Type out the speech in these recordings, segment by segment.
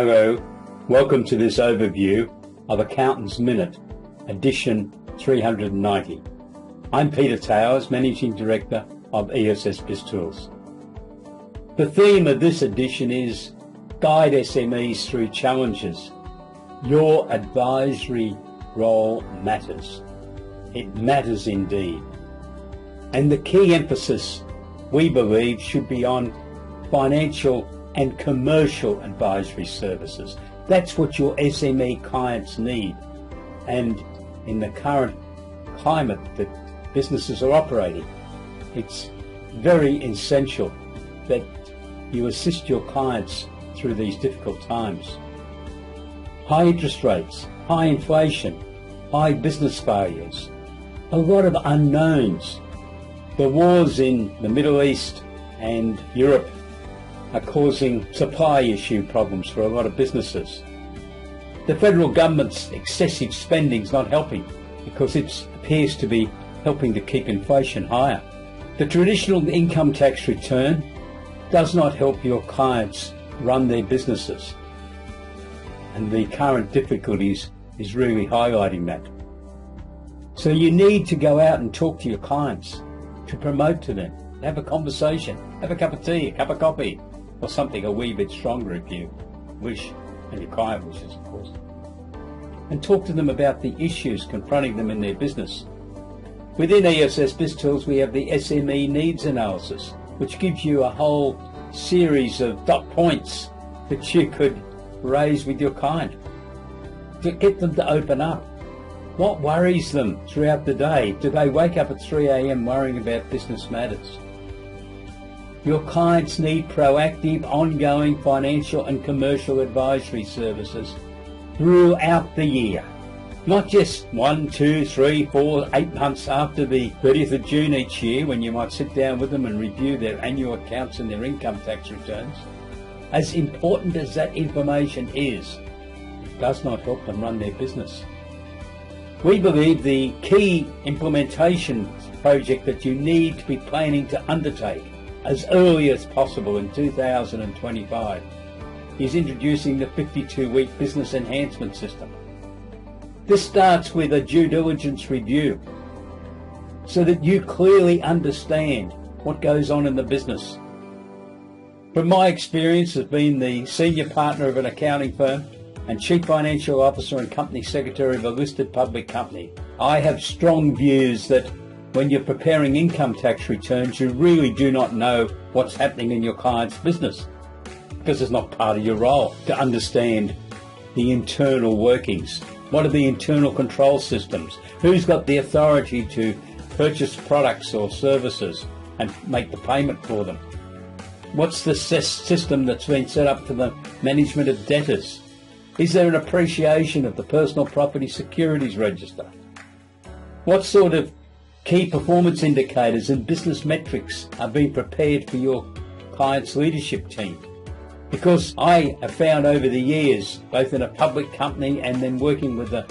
Hello, welcome to this overview of Accountant's Minute, edition 390. I'm Peter Towers, Managing Director of ESS BIZTOOLS. The theme of this edition is Guide SMEs Through Challenges. Your advisory role matters. It matters indeed. And the key emphasis, we believe, should be on financial and commercial advisory services. That's what your SME clients need. And in the current climate that businesses are operating, it's very essential that you assist your clients through these difficult times. High interest rates, high inflation, high business failures, a lot of unknowns. The wars in the Middle East and Europe are causing supply issue problems for a lot of businesses. The federal government's excessive spending is not helping because it appears to be helping to keep inflation higher. The traditional income tax return does not help your clients run their businesses, and the current difficulties is really highlighting that. So you need to go out and talk to your clients, to promote to them, have a conversation, have a cup of tea, a cup of coffee, or something a wee bit stronger if you wish, and your client wishes, of course. And talk to them about the issues confronting them in their business. Within ESS BIZTOOLS we have the SME needs analysis, which gives you a whole series of dot points that you could raise with your client to get them to open up. What worries them throughout the day? Do they wake up at 3 a.m. worrying about business matters? Your clients need proactive, ongoing financial and commercial advisory services throughout the year. Not just 1, 2, 3, 4, 8 months after the 30th of June each year when you might sit down with them and review their annual accounts and their income tax returns. As important as that information is, it does not help them run their business. We believe the key implementation project that you need to be planning to undertake as early as possible in 2025 is introducing the 52-week business enhancement system. This starts with a due diligence review so that you clearly understand what goes on in the business. From my experience as being the senior partner of an accounting firm and chief financial officer and company secretary of a listed public company, I have strong views that when you're preparing income tax returns, you really do not know what's happening in your client's business because it's not part of your role to understand the internal workings. What are the internal control systems? Who's got the authority to purchase products or services and make the payment for them? What's the system that's been set up for the management of debtors? Is there an appreciation of the personal property securities register? What sort of key performance indicators and business metrics are being prepared for your client's leadership team? Because I have found over the years, both in a public company and then working with a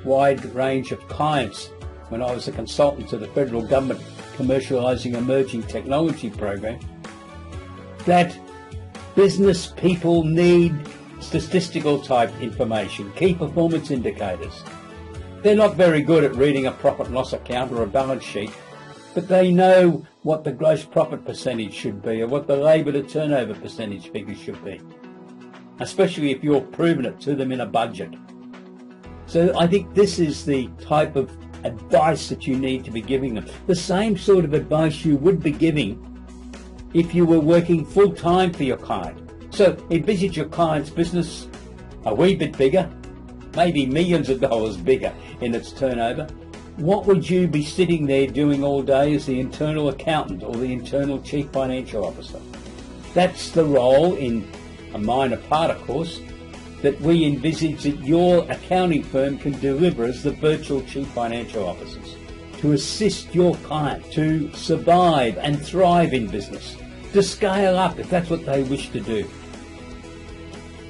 wide range of clients when I was a consultant to the federal government commercialising emerging technology program, that business people need statistical type information, key performance indicators. They're not very good at reading a profit and loss account or a balance sheet, but they know what the gross profit percentage should be or what the labour to turnover percentage figure should be, especially if you're proving it to them in a budget. So I think this is the type of advice that you need to be giving them. The same sort of advice you would be giving if you were working full-time for your client. So envisage your client's business a wee bit bigger, maybe millions of dollars bigger in its turnover. What would you be sitting there doing all day as the internal accountant or the internal chief financial officer? That's the role, in a minor part of course, that we envisage that your accounting firm can deliver as the virtual chief financial officers, to assist your client to survive and thrive in business, to scale up if that's what they wish to do.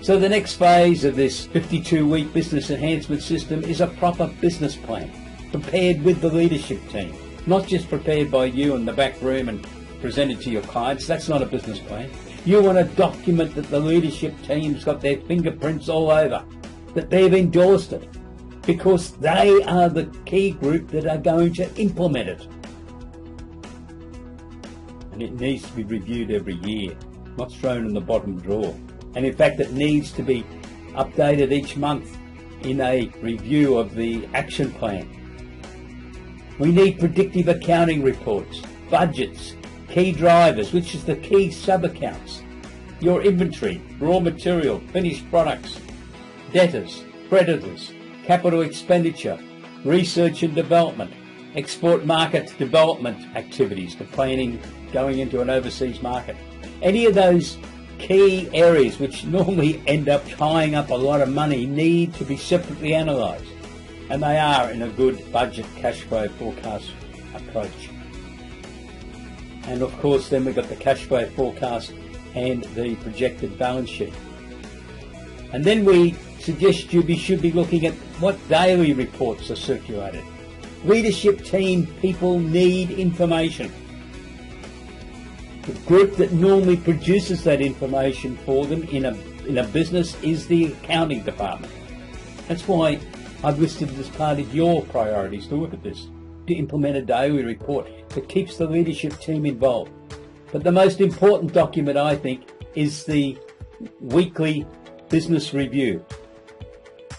So the next phase of this 52-week business enhancement system is a proper business plan, prepared with the leadership team, not just prepared by you in the back room and presented to your clients. That's not a business plan. You want a document that the leadership team's got their fingerprints all over, that they've endorsed it, because they are the key group that are going to implement it. And it needs to be reviewed every year, not thrown in the bottom drawer. And in fact, it needs to be updated each month in a review of the action plan. We need predictive accounting reports, budgets, key drivers, which is the key sub-accounts, your inventory, raw material, finished products, debtors, creditors, capital expenditure, research and development, export market development activities, the planning going into an overseas market. Any of those key areas which normally end up tying up a lot of money need to be separately analysed, and they are in a good budget cash flow forecast approach. And of course then we've got the cash flow forecast and the projected balance sheet. And then we suggest you should be looking at what daily reports are circulated. Leadership team people need information. The group that normally produces that information for them in a business is the accounting department. That's why I've listed it as part of your priorities to look at this, to implement a daily report that keeps the leadership team involved. But the most important document, I think, is the weekly business review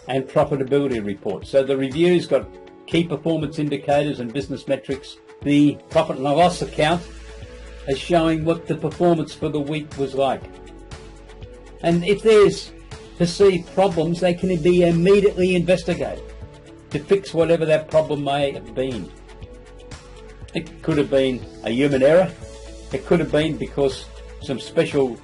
and profitability report. So the review's got key performance indicators and business metrics. The profit and loss account is showing what the performance for the week was like. And if there's perceived problems, they can be immediately investigated to fix whatever that problem may have been. It could have been a human error. It could have been because some special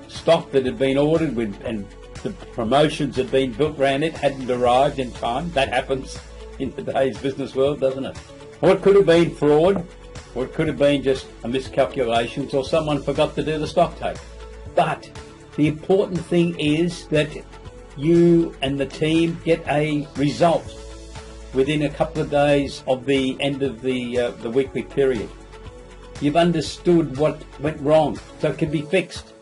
stock that had been ordered with and the promotions had been built around it hadn't arrived in time. That happens in today's business world, doesn't it? Or it could have been fraud, or it could have been just a miscalculations, or someone forgot to do the stock take. But the important thing is that you and the team get a result within a couple of days of the end of the weekly period. You've understood what went wrong, so it can be fixed.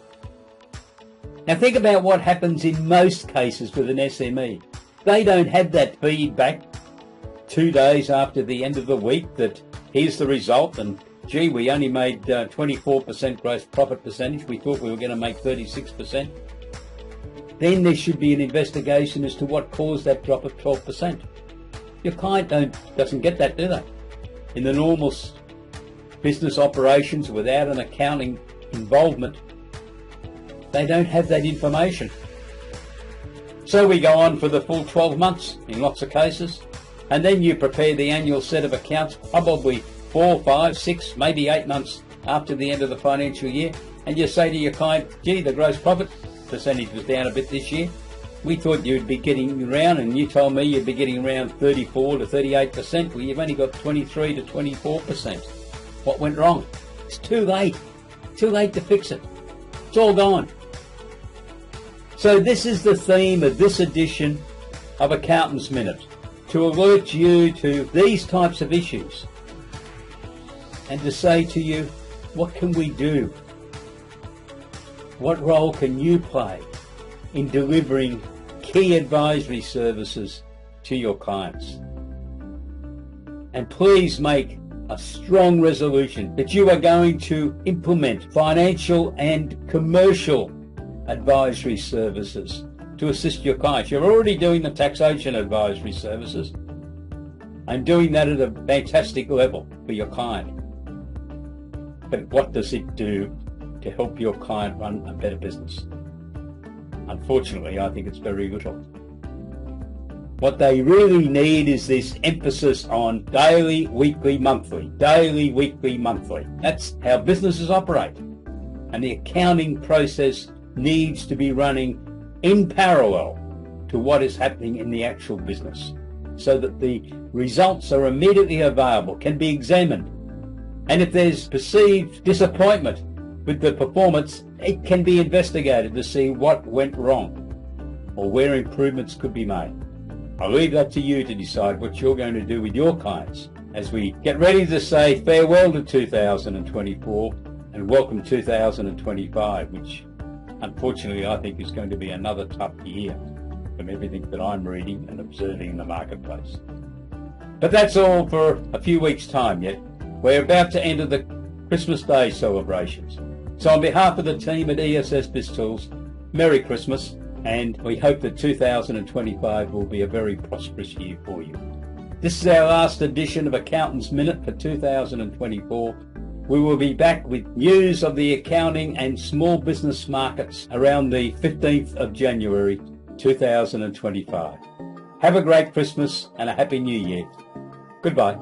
Now think about what happens in most cases with an SME. They don't have that feedback 2 days after the end of the week that here's the result and gee, we only made 24% gross profit percentage. We thought we were going to make 36%. Then there should be an investigation as to what caused that drop of 12%. Your client doesn't get that, do they? In the normal business operations without an accounting involvement, they don't have that information. So we go on for the full 12 months in lots of cases, and then you prepare the annual set of accounts probably 4, 5, 6, maybe 8 months after the end of the financial year, and you say to your client, gee, the gross profit percentage was down a bit this year. We thought you'd be getting around, and you told me you'd be getting around 34 to 38%. Well, you've only got 23 to 24%. What went wrong? It's too late. Too late to fix it. It's all gone. So this is the theme of this edition of Accountant's Minute, to alert you to these types of issues and to say to you, what can we do? What role can you play in delivering key advisory services to your clients? And please make a strong resolution that you are going to implement financial and commercial advisory services to assist your clients. You're already doing the taxation advisory services and doing that at a fantastic level for your client. But what does it do to help your client run a better business? Unfortunately, I think it's very little. What they really need is this emphasis on daily, weekly, monthly. Daily, weekly, monthly. That's how businesses operate. And the accounting process needs to be running in parallel to what is happening in the actual business, so that the results are immediately available, can be examined. And if there's perceived disappointment with the performance, it can be investigated to see what went wrong or where improvements could be made. I'll leave that to you to decide what you're going to do with your clients as we get ready to say farewell to 2024 and welcome 2025, which unfortunately I think is going to be another tough year from everything that I'm reading and observing in the marketplace. But that's all for a few weeks' time yet. We're about to enter the Christmas Day celebrations. So on behalf of the team at ESS BIZTOOLS, Merry Christmas, and we hope that 2025 will be a very prosperous year for you. This is our last edition of Accountants Minute for 2024. We will be back with news of the accounting and small business markets around the 15th of January 2025. Have a great Christmas and a Happy New Year. Goodbye.